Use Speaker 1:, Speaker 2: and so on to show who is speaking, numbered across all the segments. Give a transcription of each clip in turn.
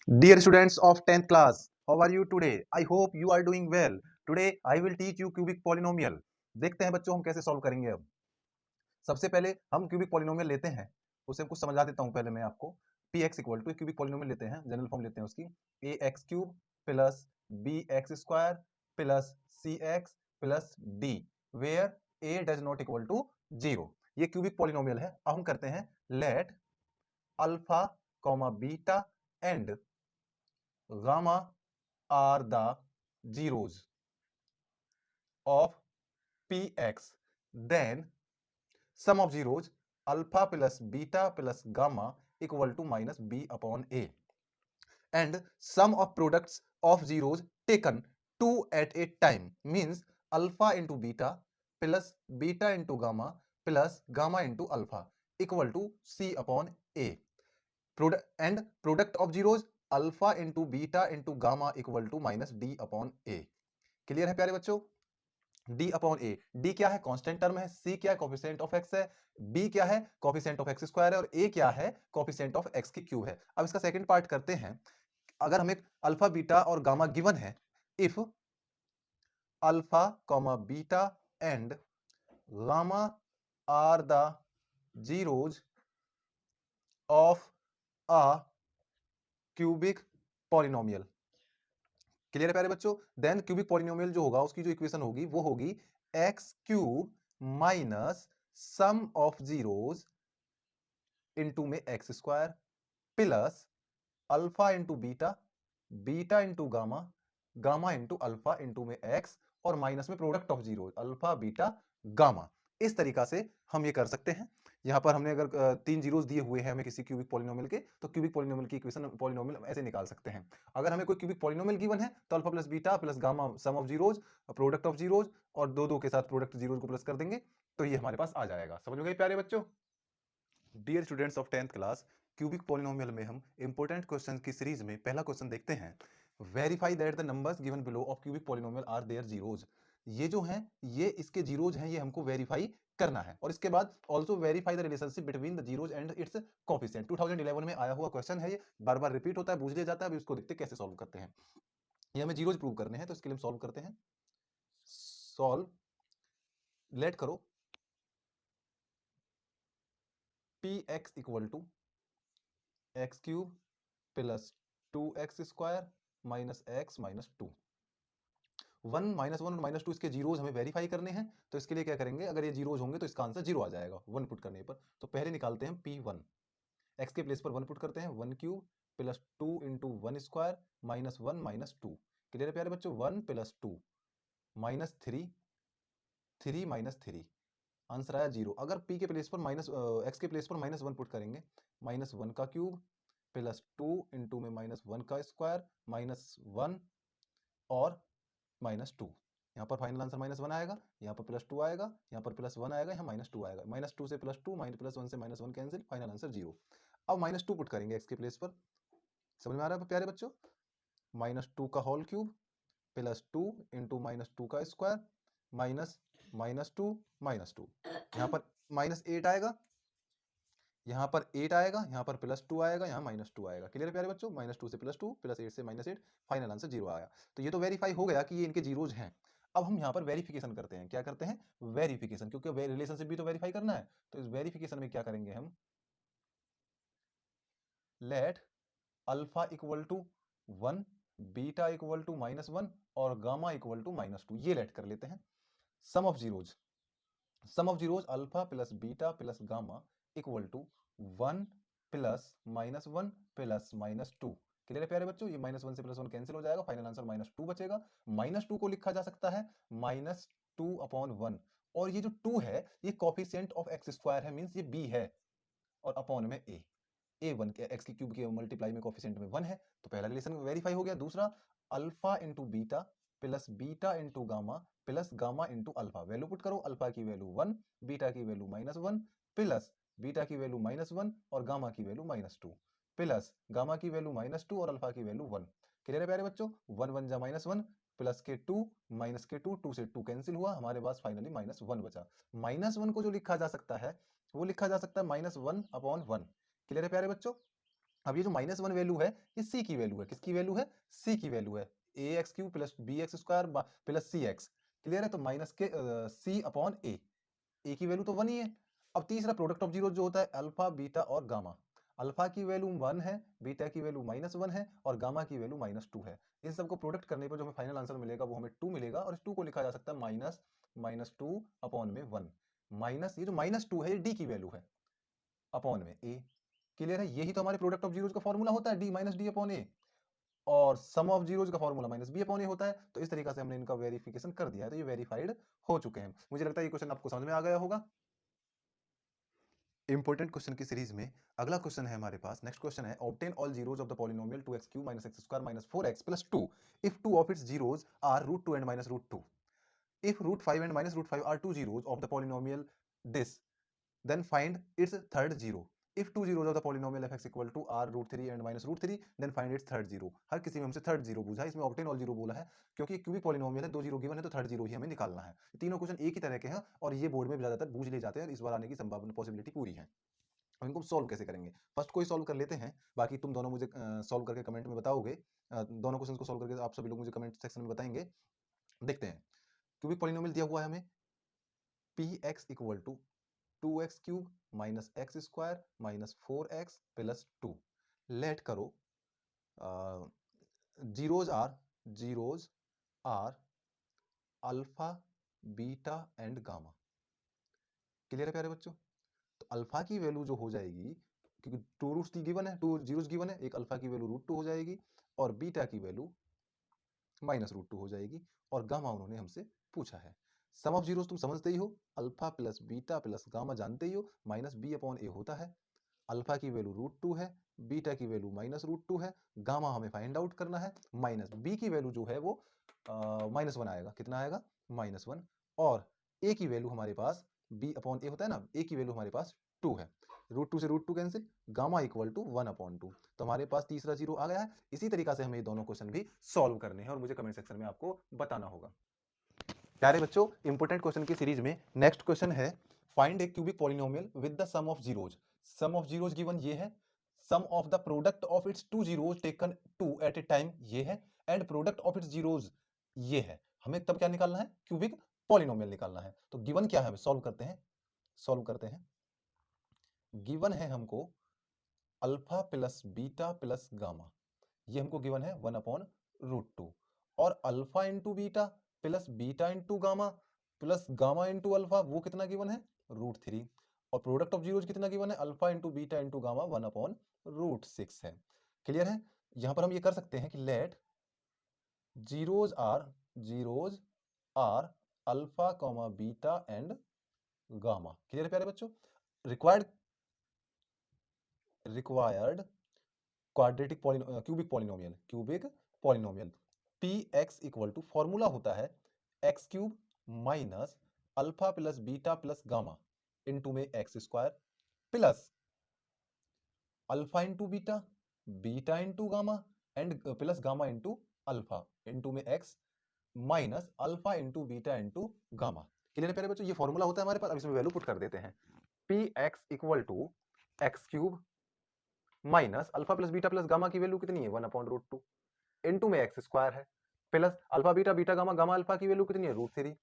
Speaker 1: Dear students of 10th class, how are you today? I hope you are doing well. Today I will teach you cubic polynomial. देखते हैं बच्चों हम कैसे solve करेंगे अब। सबसे पहले हम क्यूबिक पॉलिनोमियल लेते हैं, उसे हम कुछ समझा देता हूं पहले मैं आपको। P x equal to cubic polynomial लेते हैं, जनरल फॉर्म लेते हैं उसकी, a x cube plus b x square plus c x plus d, where a does not equal to 0। ये क्यूबिक पॉलिनोमियल है। अब हम करते हैं let alpha comma beta and gamma are the zeros of px, then sum of zeros alpha plus beta plus gamma equal to minus b upon a, and sum of products of zeros taken two at a time means alpha into beta plus beta into gamma plus gamma into alpha equal to c upon a, and product of zeros alpha into beta into gamma equal to minus d upon a। Clear है प्यारे बच्चों? d upon ए, D क्या है? Constant term है, c क्या है? Coefficient of x है, b क्या है? कोफिशिएंट ऑफ x स्क्वायर है, और a क्या है? कोफिशिएंट ऑफ x की क्यूब है। अब इसका सेकंड पार्ट करते हैं। अगर हमें अल्फा बीटा और गामा गिवन है, if alpha comma beta and gamma are the zeros of a cubic polynomial. Clear है प्यारे बच्चों? देन क्यूबिक पॉलिनोमियल जो होगा उसकी जो इक्वेशन होगी वो होगी x cube minus sum of zeros into में x square plus alpha into beta, beta into gamma, gamma into alpha into में एक्स, और माइनस में product of zero alpha beta gamma. इस तरीका से हम ये कर सकते हैं। यहां पर हमने अगर तीन जीरोस दिए हुए हैं हमें किसी क्यूबिक पॉलिनोमियल के, तो क्यूबिक पॉलिनोमियल की इक्वेशन पॉलिनोमियल ऐसे निकाल सकते हैं। अगर हमें कोई क्यूबिक पॉलिनोमियल गिवन है तो alpha plus beta plus gamma sum of zeros, product of zeros, और दो दो के साथ प्रोडक्ट जीरोज को प्लस कर देंगे तो ये हमारे पास आ जाएगा। समझ में गए प्यारे बच्चों? Dear students of 10th class, cubic polynomial में हम इंपॉर्टेंट क्वेश्चन की सीरीज में पहला क्वेश्चन देखते हैं। Verify that the numbers given below of cubic polynomial are their zeros. ये जो हैं ये इसके जीरोज हैं, ये हमको वेरीफाई करना है। और इसके बाद also verify the relationship between the zeros and it's coefficient. 2011 में आया हुआ क्वेश्चन है, ये बार बार रिपीट होता है, पूछ लिया जाता है। अभी इसको देखते हैं कैसे सॉल्व करते हैं। ये हमें जीरोज प्रूव करने हैं, तो इसके लिए हम सॉल्व करते हैं। सॉल्व, लेट करो p x equal to x cube plus 2x square minus x minus two. One minus one और माइनस टू इसके जीरोज हमें वेरीफाई करने हैं, तो इसके लिए क्या करेंगे? अगर ये जीरोज होंगे तो इसका आंसर जीरो आ जाएगा वन पुट करने पर। तो पहले निकालते हैं P1, एक्स के प्लेस पर वन पुट करते हैं, one cube plus two into one square minus one minus two. Clear है प्यारे बच्चों? One plus two minus three, three minus three, answer आया जीरो। अगर पी के प्लेस पर माइनस एक्स के प्लेस पर माइनस वन पुट करेंगे, माइनस वन का क्यूब प्लस टू इंटू में माइनस वन का स्क्वायर माइनस वन और माइनस टू। यहाँ पर फाइनल आंसर माइनस वन आएगा, यहाँ पर प्लस टू आएगा, यहाँ पर प्लस वन आएगा, यहाँ माइनस टू आएगा। माइनस टू से plus two, minus plus one से minus one cancel, final answer zero. अब माइनस टू पुट करेंगे एक्स के प्लेस पर। समझ में आ रहा है प्यारे बच्चों? माइनस टू का whole cube plus two into minus two का square minus minus two minus two. यहाँ पर माइनस एट आएगा, यहाँ पर 8 आएगा, यहाँ पर प्लस टू आएगा, यहाँ माइनस टू आएगा। क्लियर है प्यारे बच्चों? माइनस टू से प्लस टू, प्लस एट से minus eight, final answer zero आया। तो ये तो वेरीफाई हो गया कि ये इनके जीरोज हैं। अब हम यहाँ पर वेरिफिकेशन करते हैं। क्या करते हैं? वेरिफिकेशन, क्योंकि रिलेशनशिप भी तो वेरीफाई करना है। तो इस वेरिफिकेशन में क्या करेंगे हम? Let alpha equal to one, beta equal to minus one, और gamma equal to minus two, ये लेट कर लेते हैं। Sum of zeros, sum of zeros alpha plus beta plus gamma equal to one plus minus one plus minus two. Clear है प्यारे बच्चों? ये minus one से प्लस वन कैंसिल हो जाएगा, फाइनल आंसर माइनस टू बचेगा। माइनस टू को लिखा जा सकता है माइनस टू अपॉन वन, और ये जो टू है ये कॉफिशिएंट ऑफ एक्स स्क्वायर है, मींस ये बी है, और अपॉन में ए वन के एक्स की क्यूब के मल्टीप्लाई में कोफिशिएंट में वन है। तो पहला रिलेशन वेरीफाई हो गया। दूसरा, alpha into beta plus beta into gamma plus gamma into alpha. Value put करो, अल्फा की वैल्यू वन, बीटा की value minus one, plus beta की वैल्यू माइनस वन और गामा की value minus two, plus gamma की value minus two और alpha की value one. Clear है प्यारे बच्चों? वन वन जा माइनस वन, प्लस के टू, माइनस के टू, टू से टू कैंसिल हुआ, हमारे पास फाइनली माइनस वन बचा। माइनस वन को जो लिखा जा सकता है वो लिखा जा सकता है minus one upon one. Clear है प्यारे बच्चों? अब ये जो -1 वैल्यू है ये सी की वैल्यू है, किसकी वैल्यू है, सी की वैल्यू है, ax³ plus bx square plus cx, clear है। तो माइनस के सी अपॉन ए की वैल्यू तो 1 ही है। अब तीसरा प्रोडक्ट ऑफ जीरो जो होता है अल्फा बीटा और गामा, अल्फा की वैल्यू 1 है, बीटा की वैल्यू -1 है और गामा की वैल्यू -2 है। इन सबको प्रोडक्ट करने पर जो हमें फाइनल आंसर मिलेगा वो हमें 2 मिलेगा और इस 2 को लिखा जा सकता है -2 अपॉन में 1 माइनस ये जो -2 है ये डी की वैल्यू है अपॉन में ए, क्लियर है। यही तो हमारे प्रोडक्ट ऑफ जीरोज का फॉर्मूला होता है डी माइनस डी अपॉन ए, और सम ऑफ जीरोज का फॉर्मूला माइनस बी अपॉन ए होता है। तो इस तरीके से हमने इनका वेरिफिकेशन कर दिया है, तो ये वेरीफाइड हो चुके हैं। मुझे लगता है ये क्वेश्चन आपको समझ में आ गया होगा। इंपॉर्टेंट क्वेश्चन की सीरीज में अगला क्वेश्चन है हमारे पास, नेक्स्ट क्वेश्चन है obtain all zeros of the polynomial 2x³ - x² - 4x + 2 if two of its zeros are √2 and -√2, if √5 and -√5 are two zeros of the polynomial this, then find its third zero. If two zeros of the polynomial fx equal to are √3 and -√3, then find its third zero. हर किसी में हमसे third zero पूछा है, इसमें obtain all zero बोला है क्योंकि cubic पॉलिनोमियल है, दो जीरो गिवन है तो थर्ड जीरो ही हमें निकालना है। तीनों क्वेश्चन एक ही तरह के हैं और ये बोर्ड में ज्यादातर पूछ ले जाते हैं, इस बार आने की संभावना पॉसिबिलिटी पूरी है। अब इनको सॉल्व कैसे करेंगे, फर्स्ट कोई सॉल्व कर लेते हैं, बाकी तुम दोनों मुझे सॉल्व करके कमेंट में बताओगे। दोनों क्वेश्चन को सॉल्व करके आप सभी लोग मुझे कमेंट सेक्शन में बताएंगे। देखते हैं, क्यूबिक पॉलिनोमियल दिया हुआ है हमें px equal to 2x³ minus x square minus 4x plus 2। Let करो zeros are alpha beta and gamma, clear है प्यारे बच्चों। तो अल्फा की वैल्यू जो हो जाएगी, क्योंकि टू रूट्स गिवन है, टू जीरोस गिवन है, एक अल्फा की वैल्यू √2 हो जाएगी और बीटा की वैल्यू -√2 हो जाएगी और गामा उन्होंने हमसे पूछा है। सम ऑफ जीरोस तुम समझते ही हो, alpha plus beta plus gamma जानते ही हो, माइनस बी अपॉन ए होता है। अल्फा की वैल्यू √2 है, बीटा की वैल्यू -√2 है, गामा हमें फाइंड आउट करना है। माइनस बी की वैल्यू जो है वो -1 आएगा, कितना आएगा -1, और ए की वैल्यू हमारे पास बी अपॉन ए होता है ना, ए की वैल्यू हमारे पास 2 है, √2 से √2 कैंसिल, गामा इक्वल टू 1/2, तो हमारे पास तीसरा जीरो आ गया है। इसी तरीका से हमें ये दोनों क्वेश्चन भी सॉल्व करने हैं और मुझे कमेंट सेक्शन में आपको बताना होगा। प्यारे बच्चों, इंपोर्टेंट क्वेश्चन की सीरीज में नेक्स्ट क्वेश्चन है find a cubic polynomial with the sum of zeros. Sum of zeros given ये है, sum of the product of its two zeros taken two at a time ये है, and product of its zeros ये है। हमें तब क्या निकालना है, क्यूबिक पॉलिनोमियल निकालना है। तो गिवन क्या है, सॉल्व करते हैं। गिवन है हमको alpha plus beta plus gamma, ये हमको गिवन है 1/√2, और alpha into beta plus beta into gamma plus gamma into alpha वो कितना गिवन है √3, और प्रोडक्ट ऑफ जीरोज कितना गिवन है alpha into beta into gamma 1/√6 है। क्लियर है। यहां पर हम ये कर सकते हैं कि let zeros are alpha comma beta and gamma. Clear है प्यारे बच्चों। Required quadratic cubic polynomial px equal to formula होता है x³ minus alpha plus beta plus gamma into में x square plus alpha into beta, beta into gamma and plus gamma into alpha into में x minus alpha into beta into gamma. Clear है प्यारे बच्चों, ये formula होता है हमारे पास। अब इसमें वैल्यू पुट कर देते हैं, px equal to x³ minus alpha plus beta plus gamma की वैल्यू कितनी है 1/√2 इंटू में एक्स स्क्वायर है plus alpha beta beta gamma gamma alpha की वैल्यू कितनी है √3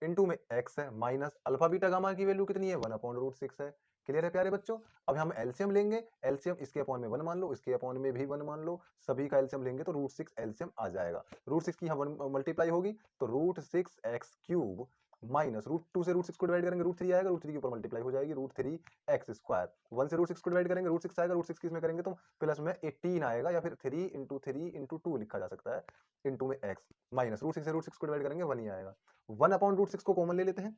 Speaker 1: इंटू में एक्स है माइनस अल्फा बीटा गामा की वैल्यू कितनी है 1/√6 है। क्लियर है प्यारे बच्चों। अब हम एलसीएम लेंगे, एलसीएम इसके अपॉन में 1 मान लो, इसके अपॉन में भी 1 मान लो, सभी का एलसीएम लेंगे तो √6 एलसीएम आ जाएगा। √6 की यहाँ मल्टीप्लाई होगी तो √6x³ माइनस √2 से √6 को डिवाइड करेंगे √3 आएगा, √3 के ऊपर मल्टीप्लाई हो जाएगी √3x²। 1 से √6 को डिवाइड करेंगे √6 आएगा, √6 की इसमें करेंगे तो प्लस में 18 आएगा, या फिर 3 इंटू 3 इंटू 2 लिखा जा सकता है इंटू में x माइनस √6 से √6 को डिवाइड करेंगे 1 ही आएगा। 1/√6 को कॉमन ले लेते हैं,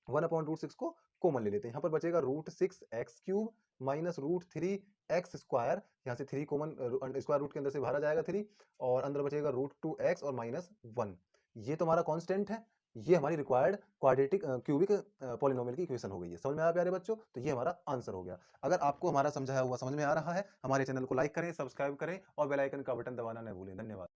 Speaker 1: 1/√6 को कॉमन ले लेते हैं, यहाँ पर बचेगा √6x³ माइनस √3x², यहाँ से 3 कॉमन स्क्वायर रूट के अंदर से बाहर आ जाएगा 3, और अंदर बचेगा √2x और -1। ये तो हमारा कांस्टेंट है, ये हमारी रिक्वायर्ड क्वाड्रेटिक क्यूबिक पॉलिनोमियल की इक्वेशन हो गई है। समझ में आया प्यारे बच्चों, तो ये हमारा आंसर हो गया। अगर आपको हमारा समझाया हुआ समझ में आ रहा है, हमारे चैनल को लाइक करें, सब्सक्राइब करें और बेल आइकन का बटन दबाना न भूलें। धन्यवाद।